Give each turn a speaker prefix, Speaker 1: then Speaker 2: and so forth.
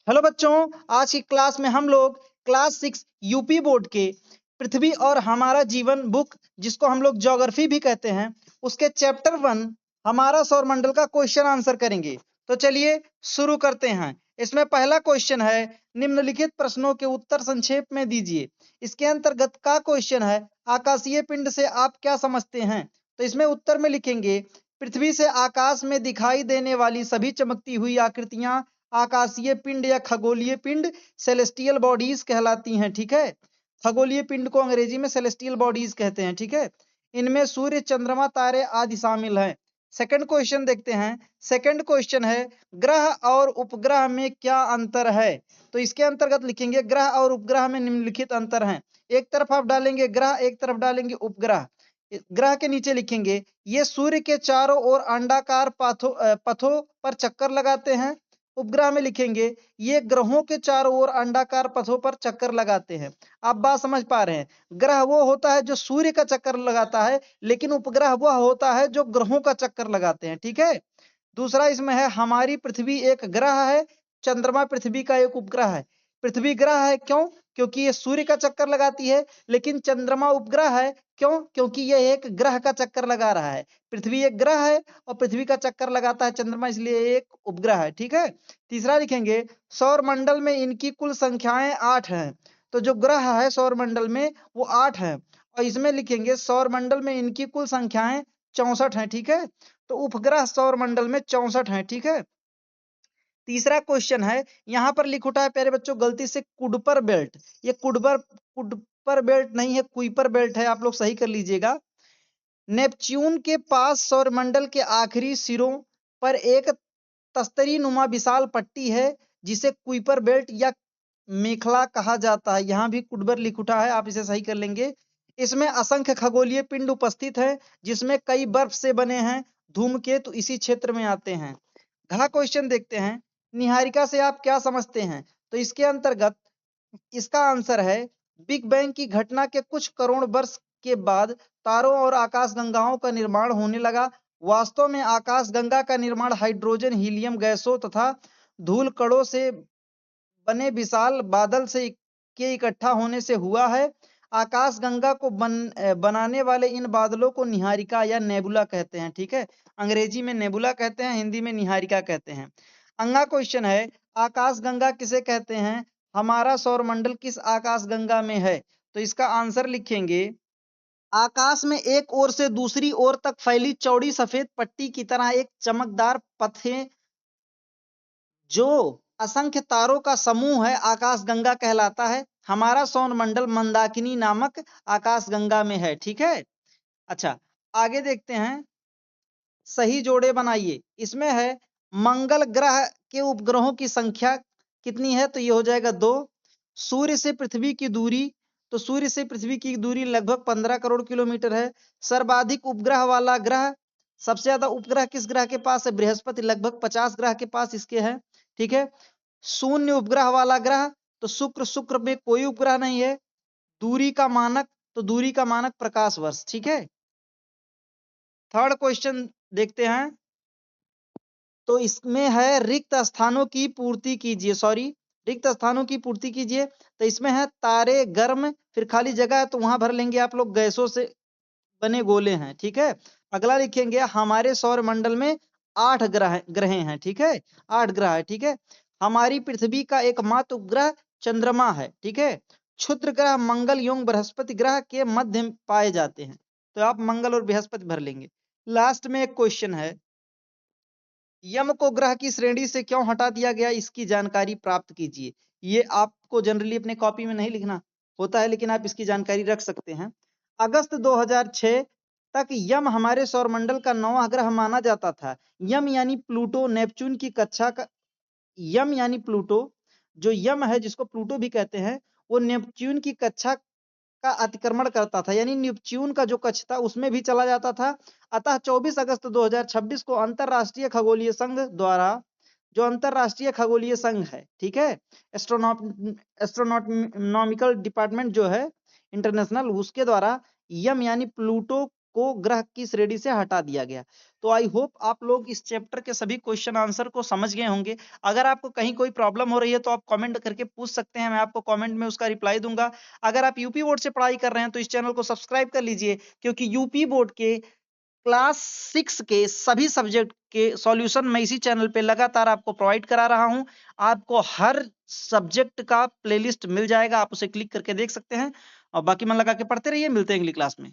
Speaker 1: Hello बच्चों, आज की क्लास में हम लोग क्लास 6 यूपी बोर्ड के पृथ्वी और हमारा जीवन बुक, जिसको हम लोग ज्योग्राफी भी कहते हैं, उसके चैप्टर 1 हमारा सौरमंडल का क्वेश्चन आंसर करेंगे। तो चलिए शुरू करते हैं। इसमें पहला क्वेश्चन है, निम्नलिखित प्रश्नों के उत्तर संक्षेप में दीजिए। इसके अंतर्गत का क्वेश्चन है, आकाशीय पिंड से आप क्या समझते हैं? तो इसमें उत्तर में लिखेंगे, पृथ्वी से आकाश में दिखाई देने वाली सभी चमकती हुई आकृतियां आकाशीय पिंड या खगोलीय पिंड सेलेस्टियल बॉडीज कहलाती हैं। ठीक है, खगोलीय पिंड को अंग्रेजी में सेलेस्टियल बॉडीज कहते हैं। ठीक है, इनमें सूर्य, चंद्रमा, तारे आदि शामिल हैं। सेकंड क्वेश्चन देखते हैं। सेकंड क्वेश्चन है, ग्रह और उपग्रह में क्या अंतर है? तो इसके अंतर्गत लिखेंगे, ग्रह और उपग्रह में निम्नलिखित अंतर हैं। एक तरफ आप डालेंगे ग्रह, एक तरफ डालेंगे उपग्रह। ग्रह के नीचे लिखेंगे, ये सूर्य के चारों ओर अंडाकार पथों पर चक्कर लगाते हैं। उपग्रह में लिखेंगे, ये ग्रहों के चारों ओर अंडाकार पथों पर चक्कर लगाते हैं। आप बात समझ पा रहे हैं? ग्रह वो होता है जो सूर्य का चक्कर लगाता है, लेकिन उपग्रह वह होता है जो ग्रहों का चक्कर लगाते हैं। ठीक है। दूसरा इसमें है, हमारी पृथ्वी एक ग्रह है, चंद्रमा पृथ्वी का एक उपग्रह है। पृथ्वी ग्रह है क्यों? क्योंकि ये सूर्य का चक्कर लगाती है, लेकिन चंद्रमा उपग्रह है क्यों? क्योंकि यह एक ग्रह का चक्कर लगा रहा है। पृथ्वी एक ग्रह है और पृथ्वी का चक्कर लगाता है चंद्रमा, इसलिए एक उपग्रह है। ठीक है। तीसरा लिखेंगे, सौर मंडल में इनकी कुल संख्याएं 8 हैं। तो जो ग्रह है सौर मंडल में वो 8 है, और इसमें लिखेंगे सौर मंडल में इनकी कुल संख्याएं 64 हैं। ठीक है, तो उपग्रह सौर मंडल में 64 हैं। ठीक है। तीसरा क्वेश्चन है, यहां पर लिख उठा है प्यारे बच्चों गलती से कुडपर बेल्ट। ये कुडपर बेल्ट नहीं है, कुइपर बेल्ट है, आप लोग सही कर लीजिएगा। नेपच्यून के पास सौरमंडल के आखिरी सिरों पर एक तस्तरी नुमा विशाल पट्टी है, जिसे कुइपर बेल्ट या मेखला कहा जाता है। यहां भी कुडबर लिख उठा है, आप इसे सही कर लेंगे। इसमें असंख्य खगोलीय पिंड उपस्थित है, जिसमें कई बर्फ से बने हैं। धूमकेतु इसी क्षेत्र में आते हैं। अगला क्वेश्चन देखते हैं, निहारिका से आप क्या समझते हैं? तो इसके अंतर्गत इसका आंसर है, बिग बैंग की घटना के कुछ करोड़ वर्ष के बाद तारों और आकाशगंगाओं का निर्माण होने लगा। वास्तव में आकाशगंगा का निर्माण हाइड्रोजन, हीलियम गैसों तथा धूल कणों से बने विशाल बादल से के इकट्ठा होने से हुआ है। आकाशगंगा को बनाने वाले इन बादलों को निहारिका या नेबुला कहते हैं। ठीक है, अंग्रेजी में नेबुला कहते हैं, हिंदी में निहारिका कहते हैं। अगला क्वेश्चन है, आकाशगंगा किसे कहते हैं? हमारा सौरमंडल किस आकाशगंगा में है? तो इसका आंसर लिखेंगे, आकाश में एक ओर से दूसरी ओर तक फैली चौड़ी सफेद पट्टी की तरह एक चमकदार पथ है, जो असंख्य तारों का समूह है, आकाशगंगा कहलाता है। हमारा सौरमंडल मंदाकिनी नामक आकाशगंगा में है। ठीक है। अच्छा, आगे देखते हैं, सही जोड़े बनाइए। इसमें है, मंगल ग्रह के उपग्रहों की संख्या कितनी है? तो ये हो जाएगा 2। सूर्य से पृथ्वी की दूरी, तो सूर्य से पृथ्वी की दूरी लगभग 15 करोड़ किलोमीटर है। सर्वाधिक उपग्रह वाला ग्रह, सबसे ज्यादा उपग्रह किस ग्रह के पास है? बृहस्पति, लगभग 50 ग्रह के पास इसके है। ठीक है। शून्य उपग्रह वाला ग्रह, तो शुक्र, शुक्र में कोई उपग्रह नहीं है। दूरी का मानक, तो दूरी का मानक प्रकाश वर्ष। ठीक है। थर्ड क्वेश्चन देखते हैं, तो इसमें है, रिक्त स्थानों की पूर्ति कीजिए। सॉरी, रिक्त स्थानों की पूर्ति कीजिए। तो इसमें है, तारे गर्म, फिर खाली जगह है तो वहां भर लेंगे आप लोग, गैसों से बने गोले हैं। ठीक है। अगला लिखेंगे, हमारे सौर मंडल में 8 ग्रह हैं। ठीक है, 8 ग्रह है। ठीक है। हमारी पृथ्वी का एकमात्र उपग्रह चंद्रमा है। ठीक है। क्षुद्र ग्रह मंगल एवं बृहस्पति ग्रह के मध्य में पाए जाते हैं, तो आप मंगल और बृहस्पति भर लेंगे। लास्ट में एक क्वेश्चन है, यम को ग्रह की श्रेणी से क्यों हटा दिया गया, इसकी जानकारी प्राप्त कीजिए। ये आपको जनरली अपने कॉपी में नहीं लिखना होता है, लेकिन आप इसकी जानकारी रख सकते हैं। अगस्त 2006 तक यम हमारे सौरमंडल का 9वां ग्रह माना जाता था। यम यानी प्लूटो, नेपच्यून की कक्षा का यम यानी प्लूटो, जो यम है जिसको प्लूटो भी कहते हैं, वो नेपच्यून की कक्षा का अतिक्रमण करता था, यानी नेपच्यून का जो कक्ष था उसमें भी चला जाता था। अतः 24 अगस्त 2026 को अंतरराष्ट्रीय खगोलीय संघ द्वारा, जो अंतरराष्ट्रीय खगोलीय संघ है, ठीक है, एस्ट्रोनॉमिकल डिपार्टमेंट जो है इंटरनेशनल, उसके द्वारा यम यानी प्लूटो को ग्रह की श्रेणी से हटा दिया गया। तो आई होप आप लोग इस चैप्टर के सभी क्वेश्चन आंसर को समझ गए होंगे। अगर आपको कहीं कोई प्रॉब्लम हो रही है तो आप कमेंट करके पूछ सकते हैं, मैं आपको कमेंट में उसका रिप्लाई दूंगा। अगर आप यूपी बोर्ड से पढ़ाई कर रहे हैं तो इस चैनल को सब्सक्राइब कर लीजिए, क्योंकि यूपी बोर्ड के क्लास 6 के सभी सब्जेक्ट के सॉल्यूशन मैं इसी चैनल पे लगातार आपको प्रोवाइड करा रहा हूं। आपको हर सब्जेक्ट का प्लेलिस्ट मिल जाएगा, आप उसे क्लिक करके देख सकते हैं और बाकी मन लगा के पढ़ते रहिए। मिलते हैं अगली क्लास में।